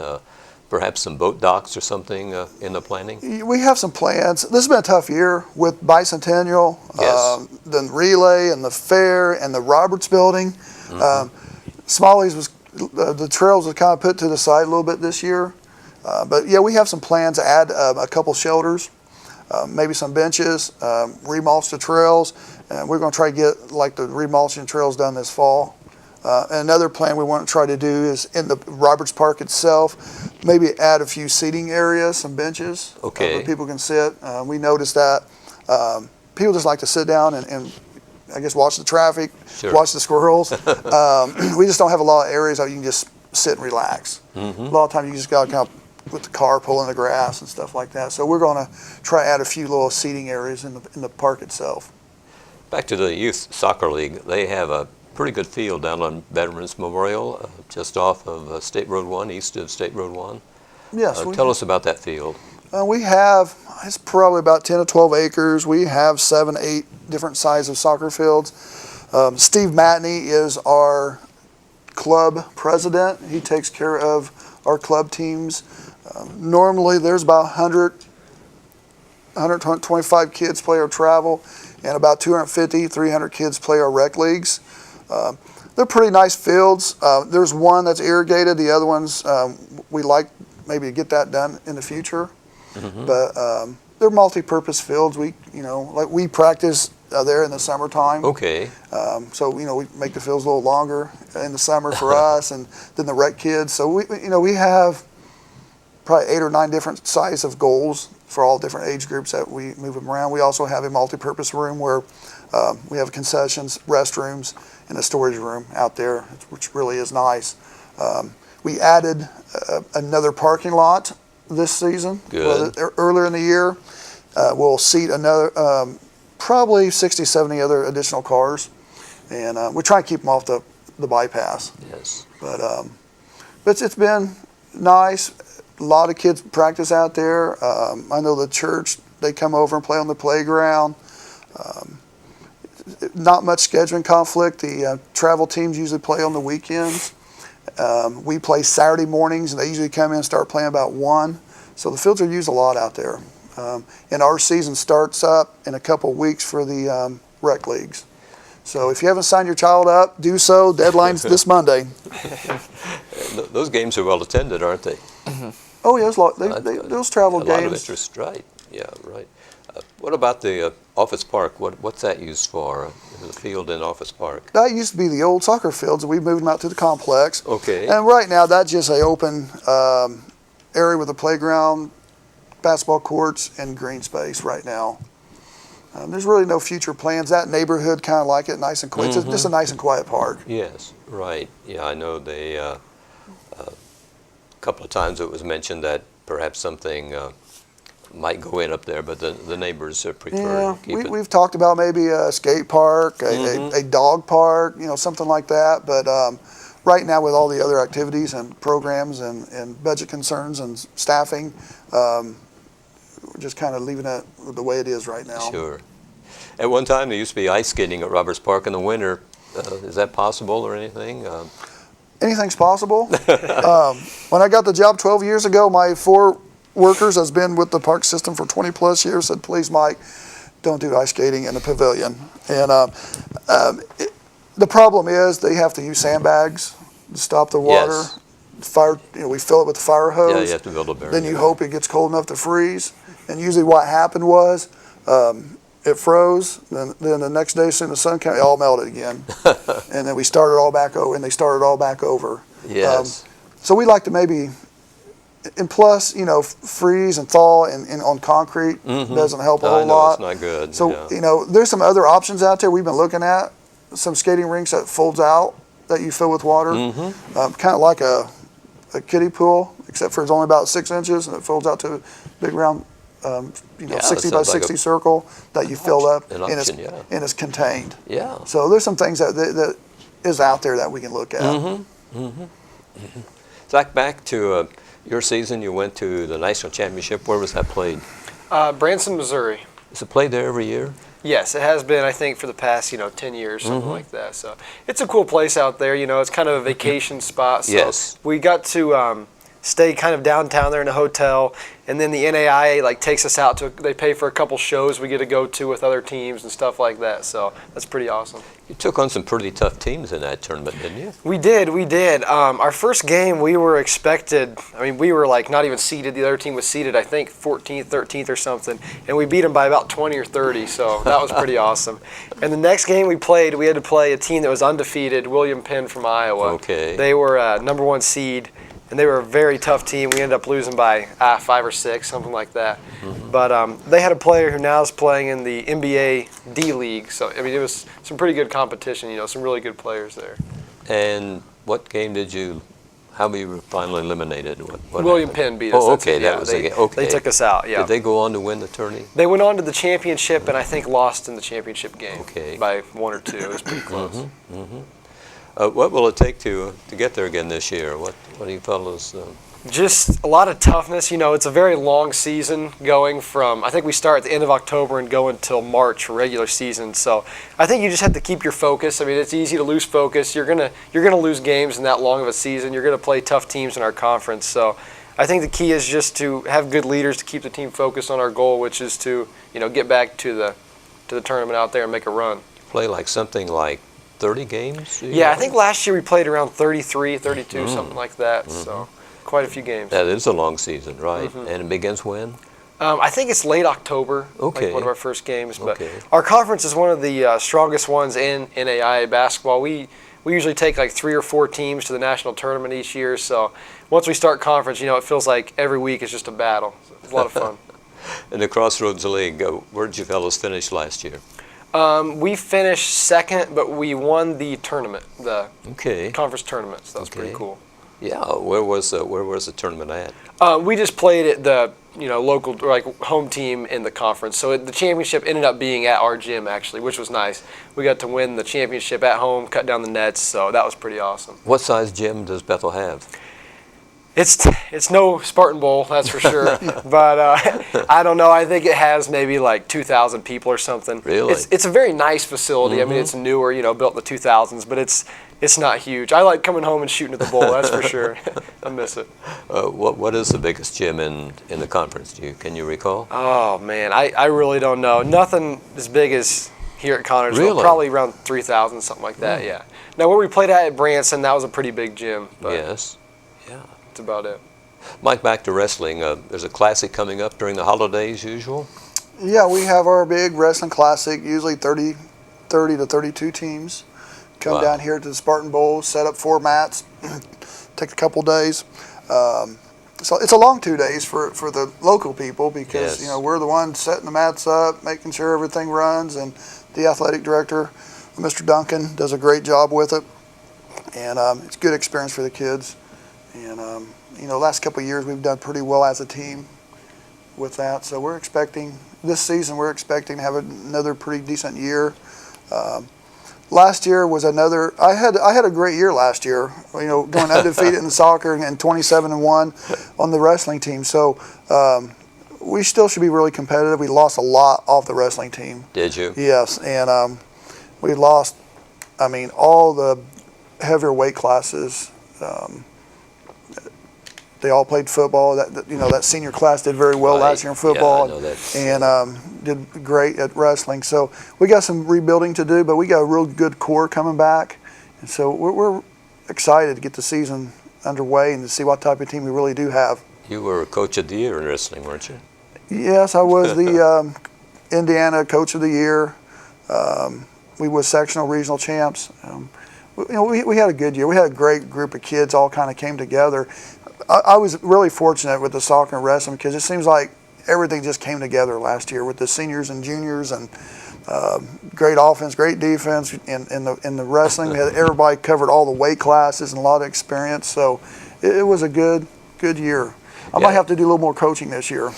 perhaps some boat docks or something in the planning? We have some plans. This has been a tough year with Bicentennial, Yes. the relay and the fair and the Roberts building. Smalley's was, the trails were kind of put to the side a little bit this year. But yeah, we have some plans to add a couple shelters, maybe some benches, remulch the trails. And we're going to try to get the remulching trails done this fall. And another plan we want to try to do is in the Roberts Park itself, maybe add a few seating areas, some benches where people can sit. We noticed that people just like to sit down and I guess watch the traffic, watch the squirrels. We just don't have a lot of areas that you can just sit and relax. A lot of times you just got to kind of with the car pulling the grass and stuff like that. So we're going to try to add a few little seating areas in the park itself. Back to the Youth Soccer League, they have a pretty good field down on Veterans Memorial, just off of State Road 1, east of State Road 1. Yes. Tell us about that field. We have, it's probably about 10 to 12 acres. We have 7, 8 different sizes of soccer fields. Steve Matney is our club president. He takes care of our club teams. Normally there's about 125 kids play our travel, and about 250, 300 kids play our rec leagues. They're pretty nice fields. There's one that's irrigated. The other ones, we like maybe to get that done in the future. But they're multi-purpose fields. We practice there in the summertime. Okay. So we make the fields a little longer in the summer for us, and then the rec kids. So we have probably 8 or 9 different size of goals for all different age groups that we move them around. We also have a multi-purpose room where we have concessions, restrooms, and a storage room out there, which really is nice. We added another parking lot this season. Good. Earlier in the year, we'll seat another probably 60, 70 other additional cars, and we try to keep them off the bypass. Yes. But it's been nice. A lot of kids practice out there. I know the church, they come over and play on the playground. Not much scheduling conflict. The travel teams usually play on the weekends. We play Saturday mornings, and they usually come in and start playing about 1. So the fields are used a lot out there. And our season starts up in a couple of weeks for the rec leagues. So if you haven't signed your child up, do so. Deadline's this Monday. Those games are well attended, aren't they? Oh, yeah, those travel games. A lot of interest, right. Yeah, right. What about the Office Park? What's that used for, the field in Office Park? That used to be the old soccer fields, and we moved them out to the complex. Okay. And right now, that's just an open area with a playground, basketball courts, and green space right now. There's really no future plans. That neighborhood kind of like it, nice and quiet. It's just a nice and quiet park. Yes, right. Yeah, I know they, a couple of times it was mentioned that perhaps something might go in up there, but the neighbors prefer to keep it. We've talked about maybe a skate park, a dog park, something like that. But right now, with all the other activities and programs and budget concerns and staffing, we're just kind of leaving it the way it is right now. Sure. At one time, there used to be ice skating at Roberts Park in the winter. Is that possible or anything? Anything's possible. When I got the job 12 years ago, my 4 workers that's been with the park system for 20 plus years said, please, Mike, don't do ice skating in the pavilion. And the problem is they have to use sandbags to stop the water. Yes. fire. We fill it with the fire hose. Yeah, you have to build a barrier. Then you hope it gets cold enough to freeze. And usually what happened was it froze. Then the next day, as soon as the sun came, it all melted again. And then we started all back over, and they started all back over. Yes. So we like to maybe, and plus, freeze and thaw and on concrete doesn't help a whole lot. It's not good. So, yeah. There's some other options out there we've been looking at. Some skating rinks that folds out that you fill with water. Kind of like a kiddie pool, except for it's only about 6 inches and it folds out to a big round, 60 by 60 circle that you fill up and it's contained. Yeah. So there's some things that is out there that we can look at. Zach, back to your season, you went to the national championship. Where was that played? Branson, Missouri. Is it played there every year? Yes, it has been, I think, for the past, 10 years, something like that. So it's a cool place out there. It's kind of a vacation spot. So yes. We got to stay kind of downtown there in a hotel, and then the NAIA takes us out to. They pay for a couple shows we get to go to with other teams and stuff like that. So that's pretty awesome. You took on some pretty tough teams in that tournament, didn't you? We did. Our first game, we were expected. We were not even seeded. The other team was seeded, I think, 14th, 13th or something, and we beat them by about 20 or 30. So that was pretty awesome. And the next game we had to play a team that was undefeated, William Penn from Iowa. Okay. They were #1 seed. And they were a very tough team. We ended up losing by 5 or 6, something like that. But they had a player who now is playing in the NBA D League. So, it was some pretty good competition, some really good players there. And what game how were you finally eliminated? What William happened? Penn beat us. Oh, okay, that was the game. Okay. They took us out, yeah. Did they go on to win the tourney? They went on to the championship and I think lost in the championship game Okay. by 1 or 2. It was pretty close. What will it take to get there again this year? What do you fellows? Just a lot of toughness. It's a very long season going from, I think we start at the end of October and go until March for regular season. So I think you just have to keep your focus. It's easy to lose focus. You're gonna lose games in that long of a season. You're gonna play tough teams in our conference. So I think the key is just to have good leaders to keep the team focused on our goal, which is to get back to the tournament out there and make a run. Play something like 30 games? Yeah, I think last year we played around 33, 32, something like that. So quite a few games. That is a long season, right? And it begins when? I think it's late October, Okay. one of our first games. But Okay. our conference is one of the strongest ones in NAIA basketball. We usually take 3 or 4 teams to the national tournament each year. So once we start conference, it feels like every week is just a battle. So it's a lot of fun. In the Crossroads League, where did you fellows finish last year? We finished second, but we won the tournament, the Okay. conference tournament. So that was Okay. pretty cool. Yeah, where was the tournament at? We just played at the local home team in the conference. So the championship ended up being at our gym actually, which was nice. We got to win the championship at home, cut down the nets, so that was pretty awesome. What size gym does Bethel have? It's no Spartan Bowl, that's for sure. But I don't know. I think it has maybe 2,000 people or something. Really? It's a very nice facility. It's newer, built in the 2000s, but it's not huge. I like coming home and shooting at the bowl, that's for sure. I miss it. What is the biggest gym in the conference? Can you recall? Oh, man, I really don't know. Nothing as big as here at Connersville. Really? Probably around 3,000, something like that, yeah. Now, where we played at Branson, that was a pretty big gym. But Yes. Yeah. that's about it. Mike, back to wrestling. There's a classic coming up during the holidays, usual? Yeah, we have our big wrestling classic, usually 30 to 32 teams. Come Wow. down here to the Spartan Bowl, set up 4 mats, take a couple days. So it's a long 2 days for the local people because Yes. we're the ones setting the mats up, making sure everything runs, and the athletic director, Mr. Duncan, does a great job with it. And it's a good experience for the kids. And last couple of years we've done pretty well as a team with that. So this season we're expecting to have another pretty decent year. Last year was another. I had a great year last year. Going undefeated in soccer and 27-1 on the wrestling team. So we still should be really competitive. We lost a lot off the wrestling team. Did you? Yes, and we lost. All the heavier weight classes. They all played football. That senior class did very well Right. last year in football, Yeah, I know that. and did great at wrestling. So we got some rebuilding to do, but we got a real good core coming back, and so we're excited to get the season underway and to see what type of team we really do have. You were Coach of the Year in wrestling, weren't you? Yes, I was the Indiana Coach of the Year. We were sectional regional champs. We had a good year. We had a great group of kids all kind of came together. I was really fortunate with the soccer and wrestling because it seems like everything just came together last year with the seniors and juniors and great offense, great defense. In the wrestling, we had everybody covered all the weight classes and a lot of experience. So it was a good year. I might have to do a little more coaching this year.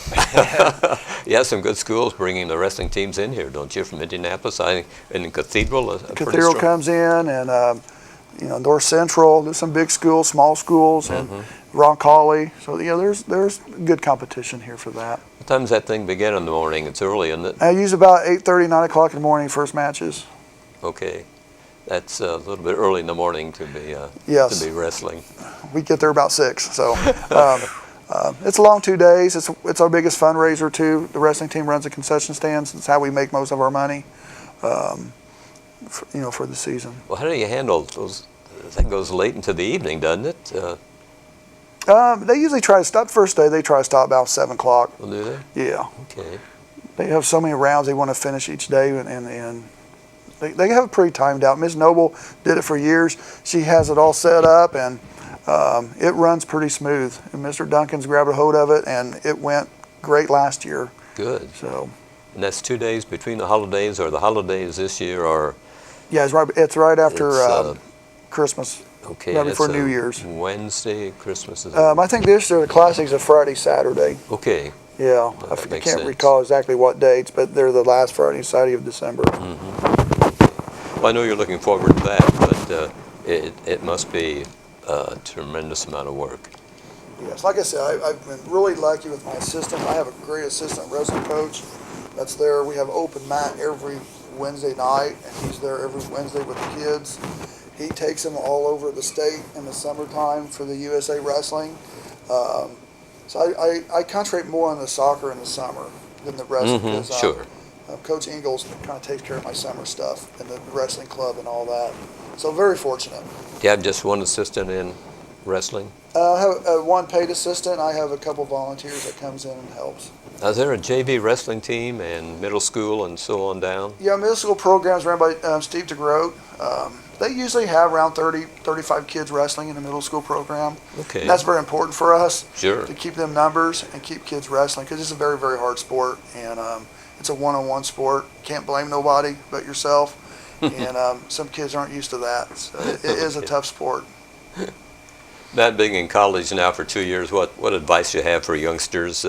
You have some good schools bringing the wrestling teams in here, don't you, from Indianapolis? I think in Cathedral. Cathedral comes in, and North Central. There's some big schools, small schools, and Roncalli. So there's good competition here for that. What time does that thing begin in the morning? It's early, isn't it? I use about 8:30, 9 o'clock in the morning. First matches. Okay, that's a little bit early in the morning to be Yes. to be wrestling. We get there about 6. So. It's a long 2 days. It's our biggest fundraiser too. The wrestling team runs the concession stands. It's how we make most of our money, for the season. Well, how do you handle those? That goes late into the evening, doesn't it? They usually try to stop. First day they try to stop about 7 o'clock. Well, do they? Yeah. Okay. They have so many rounds they want to finish each day, and they have it pretty timed out. Ms. Noble did it for years. She has it all set up, and it runs pretty smooth. And Mr. Duncan's grabbed a hold of it, and it went great last year. Good. So. And that's 2 days between the holidays, or the holidays this year, or? Yeah, it's right after Christmas. Okay. Right before New Year's. Wednesday, Christmas is. I think this year the Classic's a Friday, Saturday. Okay. Yeah, I can't recall exactly what dates, but they're the last Friday and Saturday of December. Well, I know you're looking forward to that, but it must be a tremendous amount of work. Yes, like I said, I've been really lucky with my assistant. I have a great assistant wrestling coach that's there. We have open mat every Wednesday night, and he's there every Wednesday with the kids. He takes them all over the state in the summertime for the USA Wrestling. So I concentrate more on the soccer in the summer than the wrestling. Because, sure. Coach Ingalls kind of takes care of my summer stuff and the wrestling club and all that. So very fortunate. Do you have just one assistant in wrestling? I have one paid assistant. I have a couple volunteers that comes in and helps. Now, is there a JV wrestling team and middle school and so on down? Yeah, middle school programs ran by Steve DeGroat. They usually have around 30, 35 kids wrestling in the middle school program. Okay. And that's very important for us. Sure. To keep them numbers and keep kids wrestling, because it's a very, very hard sport, and it's a one-on-one sport. Can't blame nobody but yourself. And some kids aren't used to that. So it is a tough sport. Matt, being in college now for 2 years, what advice you have for youngsters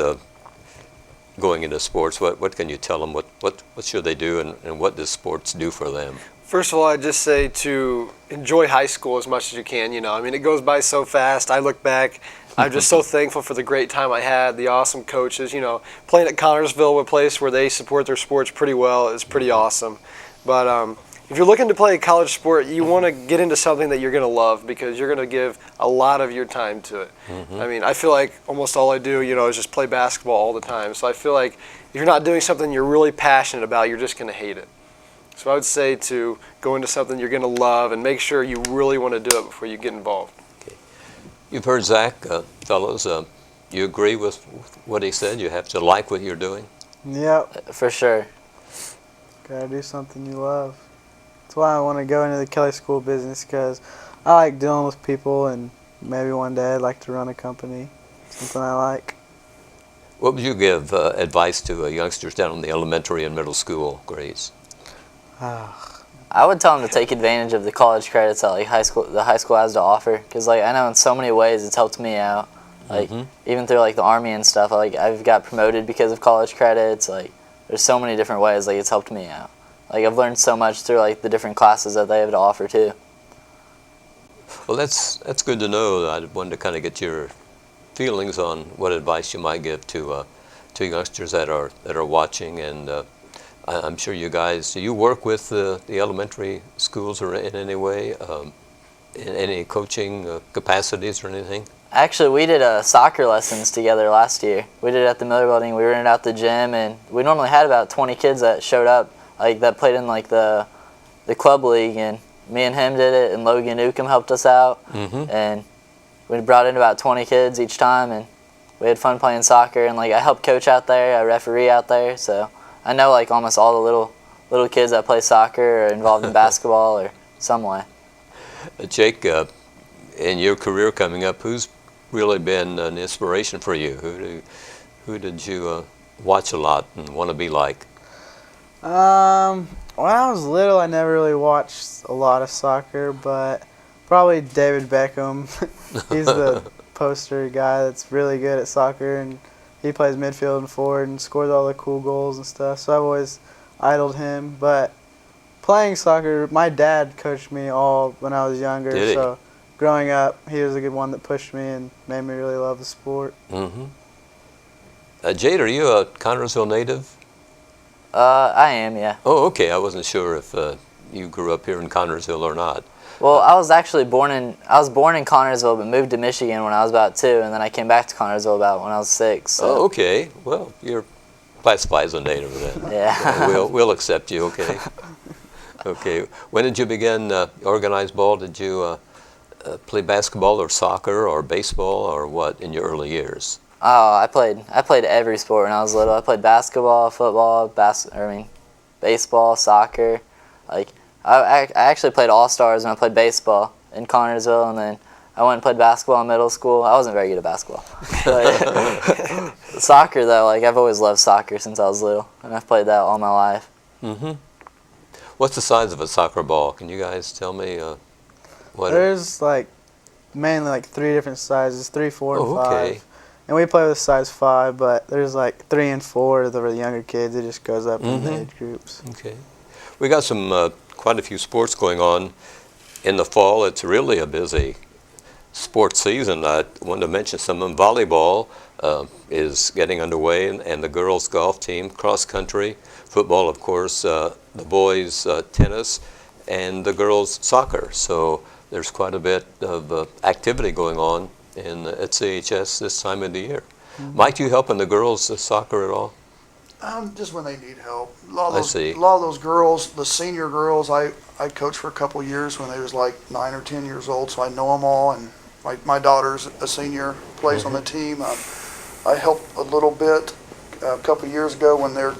going into sports? What can you tell them? What should they do, and what does sports do for them? First of all, I'd just say to enjoy high school as much as you can. It goes by so fast. I look back, I'm just so thankful for the great time I had, the awesome coaches. Playing at Connersville, a place where they support their sports pretty well, is pretty awesome. But if you're looking to play a college sport, you want to get into something that you're going to love, because you're going to give a lot of your time to it. I feel like almost all I do, is just play basketball all the time. So I feel like if you're not doing something you're really passionate about, you're just going to hate it. So I would say to go into something you're going to love and make sure you really want to do it before you get involved. Okay. You've heard Zach, fellows. You agree with what he said? You have to like what you're doing? Yep. For sure. Gotta do something you love. That's why I want to go into the Kelly School business, because I like dealing with people, and maybe one day I'd like to run a company, something I like. What would you give advice to youngsters down in the elementary and middle school grades? I would tell them to take advantage of the college credits that the high school has to offer, because I know in so many ways it's helped me out. Even through the Army and stuff, I've got promoted because of college credits. There's so many different ways it's helped me out. I've learned so much through the different classes that they have to offer too. Well, that's good to know. I wanted to kind of get your feelings on what advice you might give to youngsters that are watching, and I'm sure you guys, do you work with the elementary schools or in any way, in any coaching capacities or anything? Actually, we did soccer lessons together last year. We did it at the Miller Building. We rented out the gym, and we normally had about 20 kids that showed up, that played in the club league, and me and him did it, and Logan Newcomb helped us out, and we brought in about 20 kids each time, and we had fun playing soccer. And like I helped coach out there, I referee out there, so I know like almost all the little kids that play soccer are involved in basketball or some way. Jake, in your career coming up, who's really been an inspiration for you? Who did you watch a lot and want to be like? When I was little, I never really watched a lot of soccer, but probably David Beckham. He's the poster guy that's really good at soccer, and he plays midfield and forward and scores all the cool goals and stuff. So I've always idoled him. But playing soccer, my dad coached me all when I was younger. Did he? So growing up, he was a good one that pushed me and made me really love the sport. Mm-hmm. Jade, are you a Connersville native? I am, yeah. Oh, okay. I wasn't sure if you grew up here in Connersville or not. Well, I was born in Connersville, but moved to Michigan when I was about 2, and then I came back to Connersville about when I was 6. So. Oh, okay. Well, you're classified as a native then. Yeah. We'll accept you. Okay. Okay. When did you begin organized ball? Did you play basketball or soccer or baseball or what in your early years? Oh, I played every sport when I was little. I played basketball, football, baseball, soccer. Like I actually played all-stars when I played baseball in Connersville, and then I went and played basketball in middle school. I wasn't very good at basketball. But soccer though, like I've always loved soccer since I was little, and I've played that all my life. Mm-hmm. What's the size of a soccer ball? Can you guys tell me what? There's like mainly like 3 different sizes, 3, 4, and 5. Okay. And we play with size 5, but there's like 3 and 4 that are the younger kids. It just goes up in the age groups. Okay. We got some quite a few sports going on in the fall. It's really a busy sports season. I wanted to mention some of them. Volleyball is getting underway, and the girls' golf team, cross country, football, of course, the boys' tennis, and the girls' soccer. So there's quite a bit of activity going on at CHS this time of the year. Mm-hmm. Mike, do you help in the girls' soccer at all? Just when they need help. A lot I see. A lot of those girls, the senior girls, I coached for a couple of years when they was like 9 or 10 years old, so I know them all. And my daughter's a senior, plays on the team. I helped a little bit a couple of years ago when their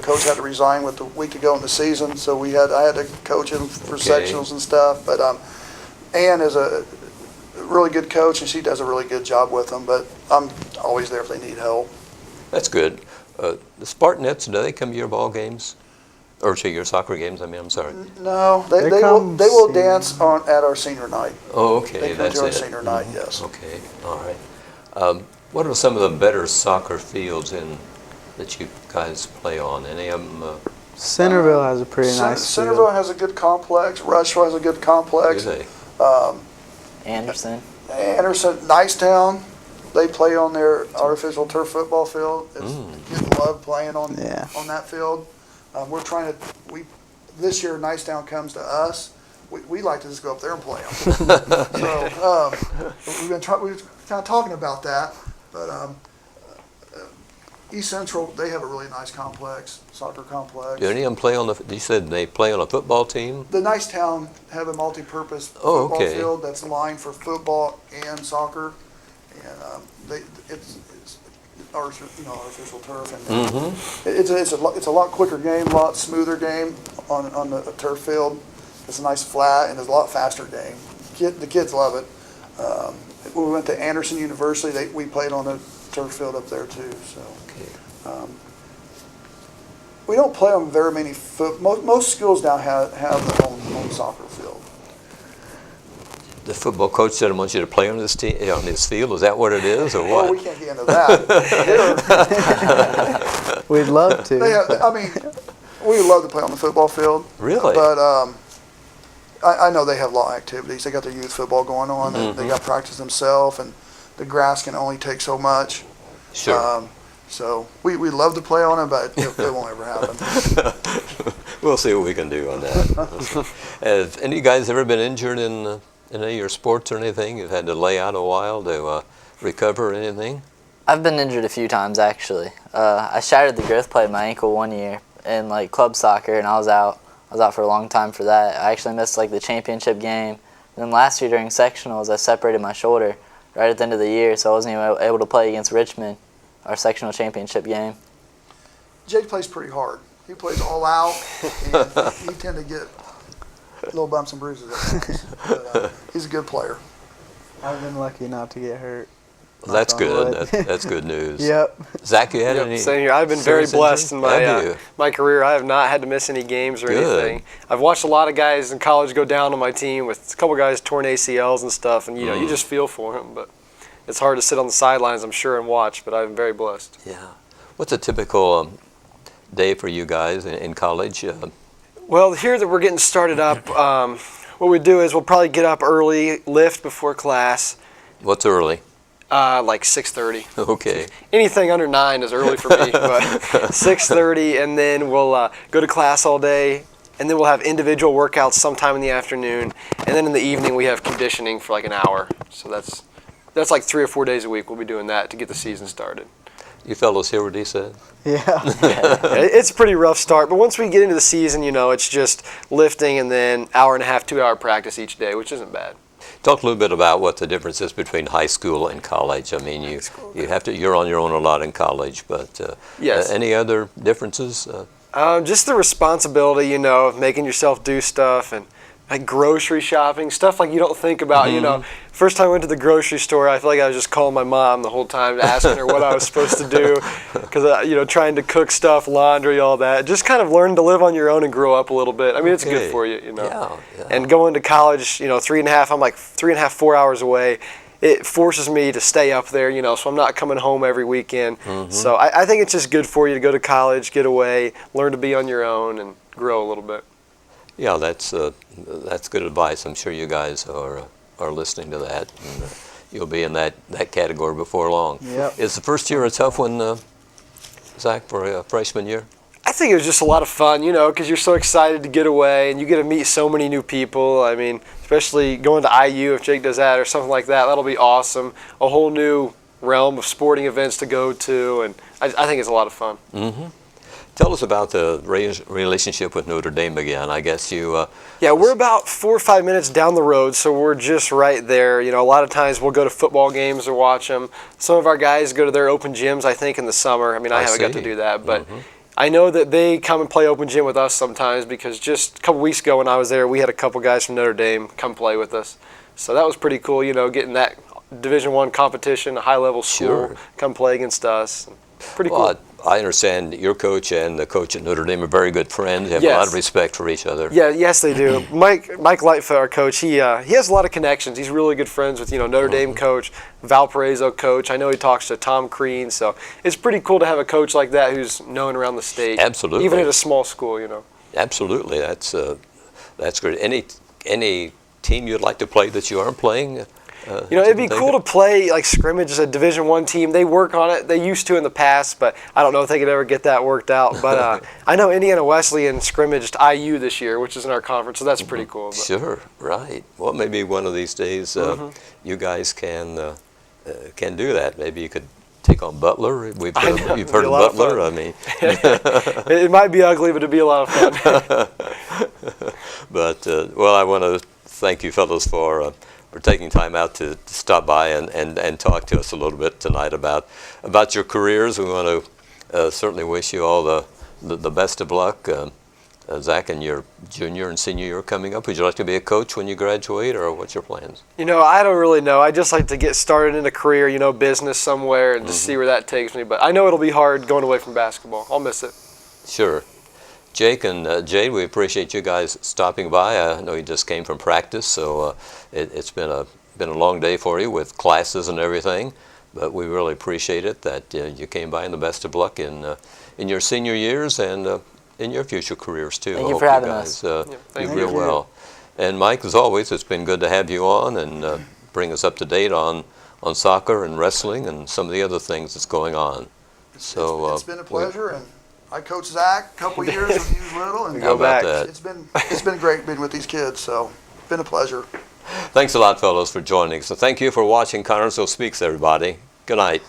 coach had to resign with a week ago in the season, so I had to coach him for sectionals and stuff. But Ann is a really good coach, and she does a really good job with them, but I'm always there if they need help. That's good. The Spartanettes, do they come to your ball games? Or to your soccer games, I'm sorry. No, they will dance at our senior night. Oh, okay, they come that's to our it. senior night, yes. Okay, all right. What are some of the better soccer fields that you guys play on? Any of them? Centerville has a pretty nice Centerville field. has a good complex. Rushville has a good complex. Do they? Anderson, Nicetown, they play on their artificial turf football field. Kids love playing on that field. We're trying to. This year Nicetown comes to us. We like to just go up there and play them. So we've been kind of talking about that, but East Central, they have a really nice soccer complex. Do any of them play on you said they play on a football team? The Nicetown have a multi-purpose Oh, football okay. field that's lined for football and soccer, and it's artificial turf, and it's a lot quicker game, a lot smoother game on the turf field. It's a nice flat and it's a lot faster game. The kids love it. When we went to Anderson University, we played on the turf field up there too. So we don't play on very many most schools now have their own soccer field. The football coach said, "I want you to play on this field." Is that what it is, or what? Well, we can't get into that. We'd love to. We love to play on the football field. Really? But I know they have a lot of activities. They got their youth football going on. They got practice themselves, and the grass can only take so much. Sure. So we love to play on it, but it won't ever happen. We'll see what we can do on that. Have any of you guys ever been injured in any of your sports or anything? You've had to lay out a while to recover or anything? I've been injured a few times actually. I shattered the growth plate of my ankle one year in like club soccer, and I was out for a long time for that. I actually missed like the championship game And then last year during sectionals, I separated my shoulder right at the end of the year, so I wasn't even able to play against Richmond, our sectional championship game. Jade plays pretty hard. He plays all out, and he tend to get little bumps and bruises at times. But he's a good player. I've been lucky not to get hurt. Well, that's Knock on good. wood. That's good news. Yep. Zach, you had Yep, any? same here. I've been very serious blessed in injuries? Have you? my career. I have not had to miss any games or Good. anything. I've watched a lot of guys in college go down on my team with a couple guys torn ACLs and stuff, and you just feel for them. But it's hard to sit on the sidelines, I'm sure, and watch. But I'm very blessed. Yeah. What's a typical day for you guys in college? Well, here that we're getting started up, what we do is we'll probably get up early, lift before class, What's early? like 6:30. Okay. Anything under 9 is early for me, but 6:30, and then we'll go to class all day, and then we'll have individual workouts sometime in the afternoon, and then in the evening we have conditioning for like an hour. So that's like 3 or 4 days a week we'll be doing that to get the season started. You fellows hear what he said? Yeah. It's a pretty rough start, but once we get into the season, it's just lifting and then hour and a half, 2 hour practice each day, which isn't bad. Talk a little bit about what the difference is between high school and college. I mean, you're on your own a lot in college, but Yes. Any other differences? Just the responsibility, of making yourself do stuff and like grocery shopping, stuff like you don't think about, First time I went to the grocery store, I feel like I was just calling my mom the whole time, asking her what I was supposed to do, because, trying to cook stuff, laundry, all that. Just kind of learn to live on your own and grow up a little bit. I mean, it's good for you, Yeah. And going to college, 3.5, I'm like 3.5, 4 hours away. It forces me to stay up there, so I'm not coming home every weekend. So I think it's just good for you to go to college, get away, learn to be on your own, and grow a little bit. Yeah, that's good advice. I'm sure you guys are listening to that. And, you'll be in that category before long. Yep. Is the first year a tough one, Zach, for a freshman year? I think it was just a lot of fun, because you're so excited to get away and you get to meet so many new people. I mean, especially going to IU, if Jake does that or something like that, that'll be awesome. A whole new realm of sporting events to go to, and I think it's a lot of fun. Mm-hmm. Tell us about the relationship with Notre Dame again. I guess you... Yeah, we're about 4 or 5 minutes down the road, so we're just right there. A lot of times we'll go to football games or watch them. Some of our guys go to their open gyms, I think, in the summer. I mean, I haven't got to do that, but I know that they come and play open gym with us sometimes, because just a couple weeks ago when I was there, we had a couple guys from Notre Dame come play with us. So that was pretty cool, getting that Division I competition, a high-level school, come play against us. Pretty cool. I understand your coach and the coach at Notre Dame are very good friends. They have a lot of respect for each other. Yeah, yes, they do. Mike Lightfoot, our coach, he has a lot of connections. He's really good friends with Notre Dame coach, Valparaiso coach. I know he talks to Tom Crean, so it's pretty cool to have a coach like that who's known around the state. Absolutely. Even at a small school, Absolutely, that's great. Any team you'd like to play that you aren't playing? It'd be cool to play like scrimmage as a Division I team. They work on it. They used to in the past, but I don't know if they could ever get that worked out. But I know Indiana Wesleyan scrimmaged IU this year, which is in our conference, so that's pretty cool. But. Sure, right. Well, maybe one of these days you guys can do that. Maybe you could take on Butler. You've heard of Butler. I mean, it might be ugly, but it'd be a lot of fun. But I want to thank you fellows for taking time out to stop by and talk to us a little bit tonight about your careers. We want to certainly wish you all the best of luck. Zach, in your junior and senior year coming up, would you like to be a coach when you graduate, or what's your plans? I don't really know. I just like to get started in a career, business somewhere, and just see where that takes me. But I know it'll be hard going away from basketball. I'll miss it. Sure. Jake and Jade, we appreciate you guys stopping by. I know you just came from practice, so it's been a long day for you with classes and everything. But we really appreciate it that you came by, and the best of luck in your senior years and in your future careers too. Thank you for having us. Do real well. And Mike, as always, it's been good to have you on and bring us up to date on soccer and wrestling and some of the other things that's going on. So it's been a pleasure, and I coached Zach a couple years when he was little, and how about that? It's been great being with these kids. So it's been a pleasure. Thanks a lot, fellows, for joining us. So thank you for watching Connersville Speaks, everybody. Good night.